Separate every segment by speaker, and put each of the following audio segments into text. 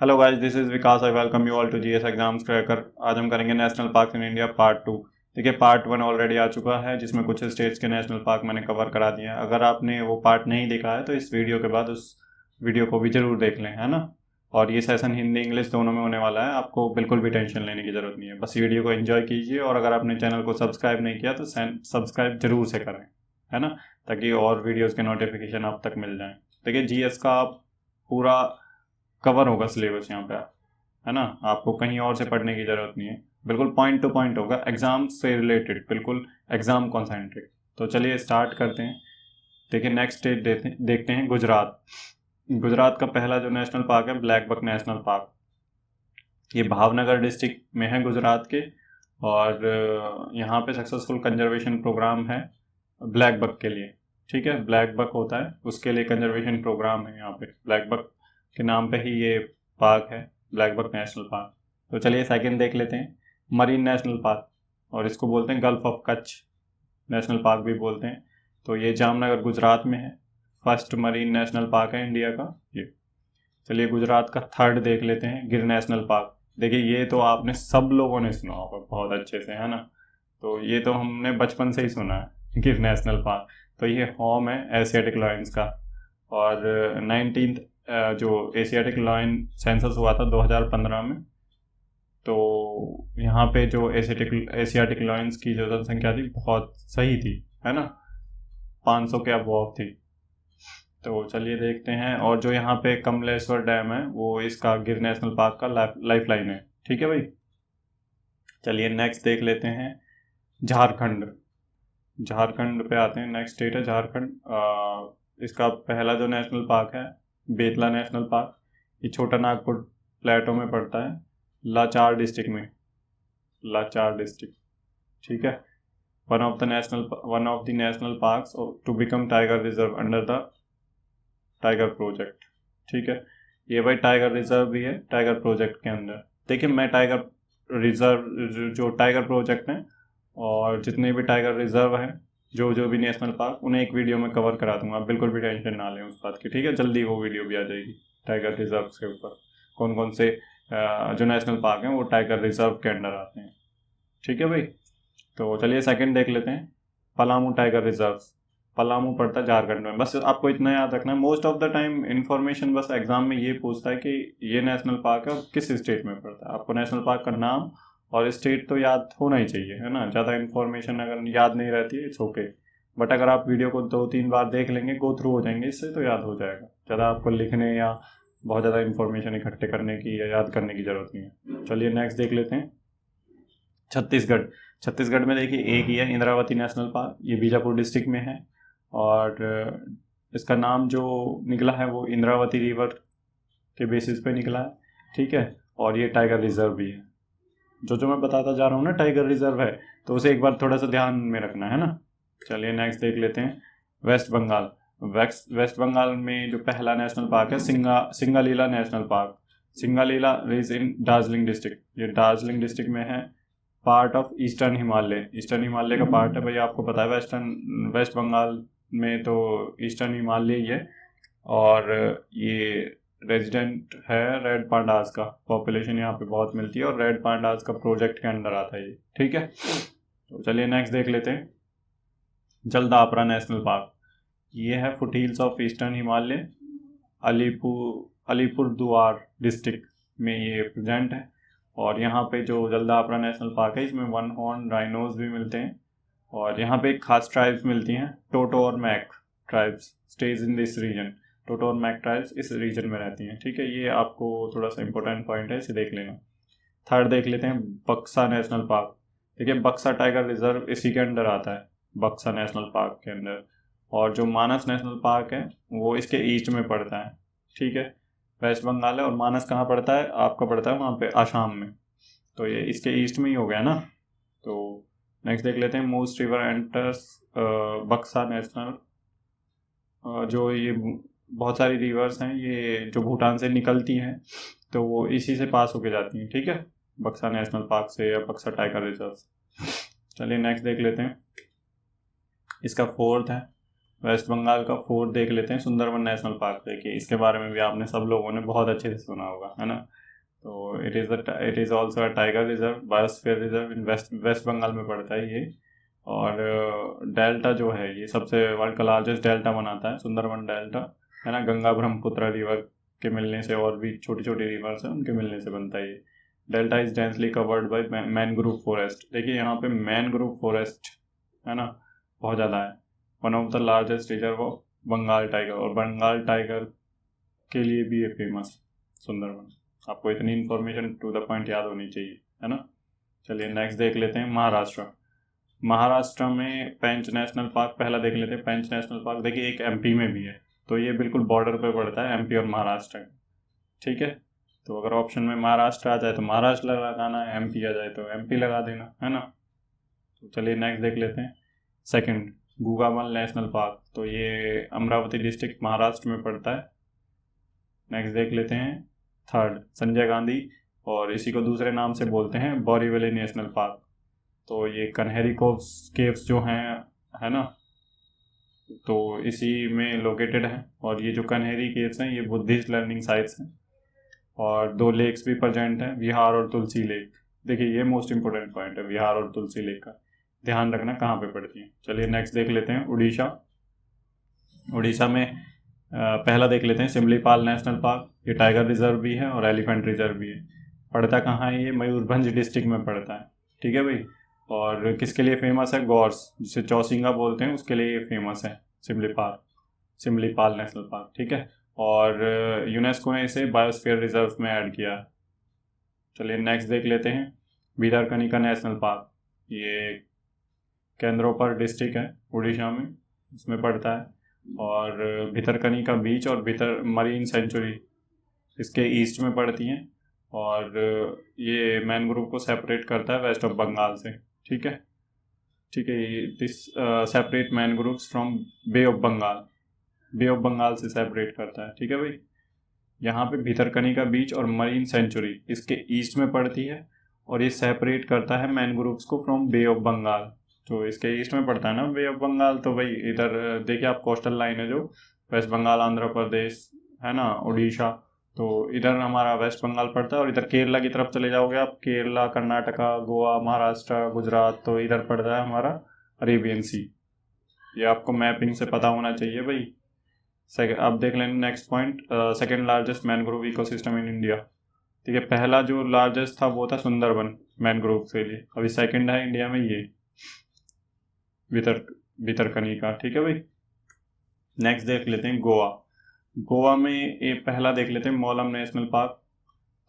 Speaker 1: Hello guys, this is Vikas. I welcome you all to GS exams cracker. आज हम करेंगे national park in India part 2। देखिए, part 1 already आ चुका है जिसमें कुछ स्टेट्स के नेशनल पार्क मैंने कवर करा दिए हैं। अगर आपने वो पार्ट नहीं देखा है तो इस वीडियो के बाद उस वीडियो को भी ज़रूर देख लें, है ना। और ये सेशन हिंदी इंग्लिश दोनों में होने वाला है, आपको बिल्कुल भी टेंशन लेने की ज़रूरत नहीं है। बस वीडियो को एंजॉय कीजिए और अगर आपने चैनल को सब्सक्राइब नहीं किया तो सब्सक्राइब जरूर से करें, है ना, ताकि और वीडियोज़ के नोटिफिकेशन आप तक मिल जाएँ। देखिए, जीएस का पूरा कवर होगा सिलेबस यहाँ पे, है ना। आपको कहीं और से पढ़ने की जरूरत नहीं है, बिल्कुल पॉइंट टू पॉइंट होगा, एग्जाम से रिलेटेड, बिल्कुल एग्जाम कॉन्सेंट्रेट। तो चलिए स्टार्ट करते हैं। देखिए, नेक्स्ट स्टेट देखते हैं गुजरात। गुजरात का पहला जो नेशनल पार्क है ब्लैक बक नेशनल पार्क, ये भावनगर डिस्ट्रिक्ट में है गुजरात के। और यहाँ पे सक्सेसफुल कंजर्वेशन प्रोग्राम है ब्लैक बक के लिए। ठीक है, ब्लैक बक होता है उसके लिए कंजर्वेशन प्रोग्राम है यहाँ पे। ब्लैक बक के नाम पे ही ये पार्क है, ब्लैक बक नेशनल पार्क। तो चलिए सेकंड देख लेते हैं, मरीन नेशनल पार्क, और इसको बोलते हैं gulf of Kutch national park भी बोलते हैं। तो ये जामनगर गुजरात में है, फर्स्ट मरीन नेशनल पार्क है इंडिया का ये। चलिए गुजरात का थर्ड देख लेते हैं, गिर नेशनल पार्क। देखिए, ये तो आपने सब लोगों ने सुना होगा बहुत अच्छे से, है ना। तो ये तो हमने बचपन से ही सुना है, गिर नेशनल पार्क। तो ये होम है एशियाटिक लायंस का। और 19th जो एशियाटिक लायन सेंसस हुआ था 2015 में, तो यहाँ पे जो एशियाटिक लायंस की जो जनसंख्या थी बहुत सही थी, है ना, 500 के अबव थी। तो चलिए देखते हैं। और जो यहाँ पे कमलेश्वर डैम है वो इसका गिर नेशनल पार्क का लाइफ लाइन है। ठीक है भाई, चलिए नेक्स्ट देख लेते हैं झारखंड। झारखंड पे आते हैं, नेक्स्ट स्टेट है झारखंड। इसका पहला जो नेशनल पार्क है बेतला नेशनल पार्क, ये छोटा नागपुर प्लेटो में पड़ता है, लाचार डिस्ट्रिक्ट में, लाचार डिस्ट्रिक्ट। ठीक है, one of the national parks to become tiger reserve under the tiger project. ठीक है, ये भाई टाइगर रिजर्व भी है टाइगर प्रोजेक्ट के अंदर। देखिए, मैं टाइगर रिजर्व जो टाइगर प्रोजेक्ट है और जितने भी टाइगर रिजर्व हैं, जो जो भी नेशनल पार्क, उन्हें एक वीडियो में कवर करा दूंगा, आप बिल्कुल भी टेंशन ना लें उस बात की। ठीक है, जल्दी वो वीडियो भी आ जाएगी टाइगर रिजर्व के ऊपर, कौन कौन से जो नेशनल पार्क हैं वो टाइगर रिजर्व के अंडर आते हैं। ठीक है भाई, तो चलिए सेकंड देख लेते हैं, पलामू टाइगर रिजर्व। पलामू पड़ता है झारखंड में। बस आपको इतना याद रखना है, most of the time information बस एग्जाम में ये पूछता है कि ये नेशनल पार्क है और किस स्टेट में पड़ता है। आपको नेशनल पार्क का नाम और स्टेट तो याद होना ही चाहिए, है ना। ज़्यादा इन्फॉर्मेशन अगर याद नहीं रहती है इट्स ओके, बट अगर आप वीडियो को 2-3 बार देख लेंगे, गो थ्रू हो जाएंगे, इससे तो याद हो जाएगा। ज़्यादा आपको लिखने या बहुत ज़्यादा इन्फॉर्मेशन इकट्ठे करने की या याद करने की ज़रूरत नहीं है। चलिए नेक्स्ट देख लेते हैं छत्तीसगढ़। छत्तीसगढ़ में देखिए एक ही है, इंद्रावती नेशनल पार्क, ये बीजापुर डिस्ट्रिक्ट में है। और इसका नाम जो निकला है वो इंद्रावती रिवर के बेसिस पे निकला है। ठीक है, और ये टाइगर रिजर्व भी है। जो जो मैं बताता जा रहा हूँ ना टाइगर रिजर्व है, तो उसे एक बार थोड़ा सा ध्यान में रखना है ना। चलिए नेक्स्ट देख लेते हैं वेस्ट बंगाल। वेस्ट बंगाल में जो पहला नेशनल पार्क है Singalila national park. Singalila is in Darjeeling district, ये दार्जिलिंग डिस्ट्रिक्ट में है, part of eastern Himalaya. Eastern Himalaya का पार्ट है भाई, आपको पता है वेस्ट बंगाल में तो ईस्टर्न हिमालय ही है। और ये रेजिडेंट है रेड पांडास का, पॉपुलेशन यहाँ पे बहुत मिलती है और रेड पांडास का प्रोजेक्ट के अंडर आता है ये। ठीक है, तो चलिए नेक्स्ट देख लेते हैं जलदापरा नेशनल पार्क। ये है foothills of eastern Himalaya, Alipurduar district में ये प्रेजेंट है। और यहाँ पे जो जलदापरा नेशनल पार्क है इसमें वन हॉर्न राइनोज भी मिलते हैं। और यहाँ पे खास ट्राइब्स मिलती हैं, टोटो और Mech tribes stays in this region. Toto और मैक ट्राइब्स इस रीजन में रहती हैं। ठीक है, ये आपको थोड़ा सा इंपॉर्टेंट पॉइंट है, इसे देख लेना। थर्ड देख लेते हैं बक्सा नेशनल पार्क। देखिए, बक्सा टाइगर रिजर्व इसी के अंडर आता है, बक्सा नेशनल पार्क के अंदर। और जो मानस नेशनल पार्क है वो इसके ईस्ट में पड़ता है। ठीक है, वेस्ट बंगाल है और मानस कहाँ पड़ता है, आपका पड़ता है वहाँ पे आसाम में, तो ये इसके ईस्ट में ही हो गया ना। तो नेक्स्ट देख लेते हैं मोस्ट रिवर एंटर्स बक्सा नेशनल। जो ये बहुत सारी रिवर्स हैं ये जो भूटान से निकलती हैं, तो वो इसी से पास होके जाती हैं। ठीक है, बक्सा नेशनल पार्क से या बक्सा टाइगर रिजर्व। चलिए नेक्स्ट देख लेते हैं, इसका फोर्थ है वेस्ट बंगाल का फोर्थ देख लेते हैं, सुंदरबन नेशनल पार्क। देखिए इसके बारे में भी आपने सब लोगों ने बहुत अच्छे से सुना होगा, है ना। तो it is also a tiger reserve, biosphere reserve in West Bengal में पड़ता है ये। और डेल्टा जो है ये सबसे वर्ल्ड का लार्जेस्ट डेल्टा बनाता है, सुंदरबन डेल्टा, है ना। गंगा ब्रह्मपुत्र रिवर के मिलने से और भी छोटी छोटी रिवर्स हैं उनके मिलने से बनता है ये। Delta is densely covered by mangrove forest. देखिए यहाँ पे मैनग्रोव फॉरेस्ट, है ना, बहुत ज़्यादा है। One of the largest reserve of Bengal tiger, और बंगाल टाइगर के लिए भी ये फेमस सुंदरबन। आपको इतनी इन्फॉर्मेशन टू द पॉइंट याद होनी चाहिए, है ना। चलिए नेक्स्ट देख लेते हैं महाराष्ट्र। महाराष्ट्र में पेंच नेशनल पार्क पहला देख लेते हैं। पेंच नेशनल पार्क देखिए एक एमपी में भी है, तो ये बिल्कुल बॉर्डर पे पड़ता है एमपी और महाराष्ट्र, ठीक है। तो अगर ऑप्शन में महाराष्ट्र आ जाए तो महाराष्ट्र लगाना है, एमपी आ जाए तो एमपी लगा देना, है ना। तो चलिए नेक्स्ट देख लेते हैं। सेकंड, गूगामल नेशनल पार्क, तो ये अमरावती डिस्ट्रिक्ट महाराष्ट्र में पड़ता है। नेक्स्ट देख लेते हैं थर्ड, संजय गांधी, और इसी को दूसरे नाम से बोलते हैं बोरीवली नेशनल पार्क। तो ये कन्हेरी केव्स जो हैं, है ना, तो इसी में लोकेटेड है। और ये जो कन्हेरी केव्स हैं ये बुद्धिस्ट लर्निंग साइट्स हैं, और 2 लेक्स भी प्रेजेंट हैं, विहार और तुलसी लेक। देखिए ये मोस्ट इंपोर्टेंट पॉइंट है, विहार और तुलसी लेक का ध्यान रखना कहाँ पे पड़ती है। चलिए नेक्स्ट देख लेते हैं उड़ीसा। उड़ीसा में पहला देख लेते हैं सिमलीपाल नेशनल पार्क। ये टाइगर रिजर्व भी है और एलिफेंट रिजर्व भी है। पड़ता कहाँ है ये? मयूरभंज डिस्ट्रिक्ट में पड़ता है, ठीक है भाई। और किसके लिए फेमस है? गॉर्स, जिसे चौसिंगा बोलते हैं, उसके लिए ये फेमस है सिमलीपाल नेशनल पार्क, ठीक है। और यूनेस्को ने इसे बायोस्फीयर रिजर्व में ऐड किया। चलिए नेक्स्ट देख लेते हैं भितरकनिका नेशनल पार्क। ये केंद्रोपर डिस्ट्रिक्ट है उड़ीसा में, इसमें पड़ता है। और भितरकनिका बीच और भीतर मरीन सेंचुरी इसके ईस्ट में पड़ती हैं। और ये मैनग्रोव को सेपरेट करता है वेस्ट ऑफ बंगाल से, ठीक है। This separate mangroves from Bay of Bengal से सेपरेट करता है, ठीक है भाई। यहाँ पे भितरकनिका बीच और मरीन सेंचुरी इसके ईस्ट में पड़ती है, और ये सेपरेट करता है मैनग्रोव्स को फ्रॉम बे ऑफ बंगाल। तो इसके ईस्ट में पड़ता है ना बे ऑफ बंगाल, तो भाई इधर देखिए आप कोस्टल लाइन है जो वेस्ट बंगाल, आंध्र प्रदेश, है ना, उड़ीसा, तो इधर हमारा वेस्ट बंगाल पड़ता है। और इधर केरला की तरफ चले जाओगे आप, केरला, कर्नाटका, गोवा, महाराष्ट्र, गुजरात, तो इधर पड़ता है हमारा अरेबियन सी। ये आपको मैपिंग से पता होना चाहिए भाई। अब देख लेंगे next point, second largest mangrove ecosystem in India. ठीक है, पहला जो लार्जेस्ट था वो था सुंदरबन मैनग्रोव के लिए, अभी सेकंड है इंडिया में ये भितरकनिका, ठीक है भाई। नेक्स्ट देख लेते हैं गोवा में ये पहला देख लेते हैं मौलम नेशनल पार्क।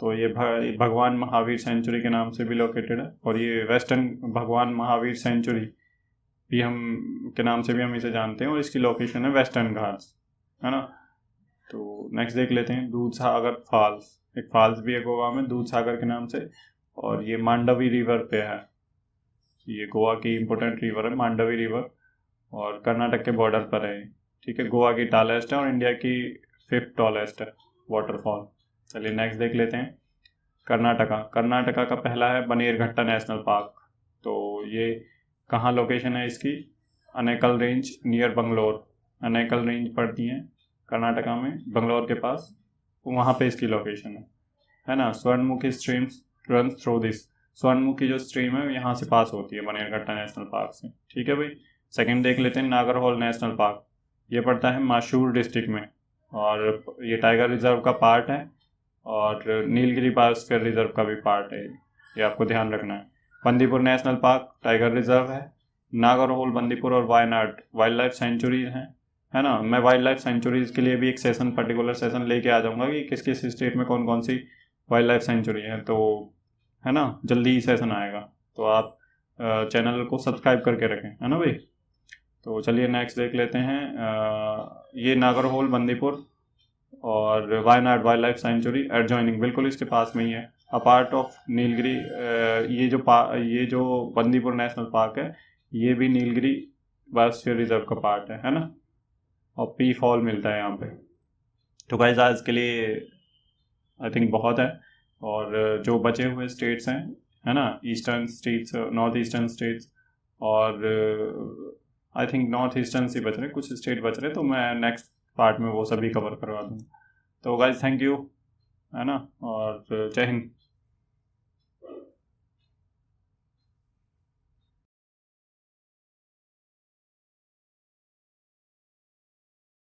Speaker 1: तो ये भगवान महावीर सेंचुरी के नाम से भी लोकेटेड है, और ये वेस्टर्न भगवान महावीर सेंचुरी भी हम के नाम से भी हम इसे जानते हैं, और इसकी लोकेशन है वेस्टर्न घाट्स, है ना। तो नेक्स्ट देख लेते हैं दूधसागर फॉल्स। एक फॉल्स भी है गोवा में दूधसागर के नाम से, और ये मांडवी रिवर पे है। ये गोवा की इम्पोर्टेंट रिवर है मांडवी रिवर, और कर्नाटक के बॉर्डर पर है, ठीक है। गोवा की टॉलेस्ट है और इंडिया की 5th टॉलेस्ट है वाटरफॉल। चलिए नेक्स्ट देख लेते हैं कर्नाटका का पहला है बनेरघट्टा नेशनल पार्क। तो ये कहाँ लोकेशन है इसकी? Anekal range near Bangalore. Anekal range पड़ती हैं कर्नाटका में, बंगलोर के पास, वहाँ पे इसकी लोकेशन है ना। Swarnamukhi streams run through this. Swarnamukhi जो स्ट्रीम है यहाँ से पास होती है बनेरघट्टा नेशनल पार्क से, ठीक है भाई। सेकंड देख लेते हैं नागरहोल नेशनल पार्क। ये पड़ता है माशूर डिस्ट्रिक्ट में, और ये टाइगर रिजर्व का पार्ट है, और नीलगिरी बायोस्फीयर रिजर्व का भी पार्ट है, ये आपको ध्यान रखना है। Bandipur national park tiger reserve है। नागरहोल, बंदीपुर और वायनाड वाइल्ड लाइफ सेंचुरीज हैं, है ना। मैं वाइल्ड लाइफ सेंचुरीज के लिए भी एक पर्टिकुलर सेशन लेके आ जाऊंगा कि किस किस स्टेट में कौन कौन सी वाइल्ड लाइफ सेंचुरी है, तो है ना, जल्दी ही सेशन आएगा, तो आप चैनल को सब्सक्राइब करके रखें, है ना भाई। तो चलिए नेक्स्ट देख लेते हैं, ये नागरहोल, बंदीपुर और Wayanad wild life sanctuary adjoining, बिल्कुल इसके पास में ही है। अ पार्ट ऑफ नीलगिरी, ये जो बंदीपुर नेशनल पार्क है ये भी नीलगिरी बायोस्फीयर रिजर्व का पार्ट है ना। और पी फॉल मिलता है यहाँ पे। तो गाइस आज के लिए आई थिंक बहुत है, और जो बचे हुए स्टेट्स हैं, है ना, eastern states, north eastern states, और आई थिंक नॉर्थ ईस्टर्न से बच रहे, कुछ स्टेट बच रहे, तो मैं नेक्स्ट पार्ट में वो सभी कवर करवा दूँ। तो गाइज थैंक यू, है ना, और जय हिंद।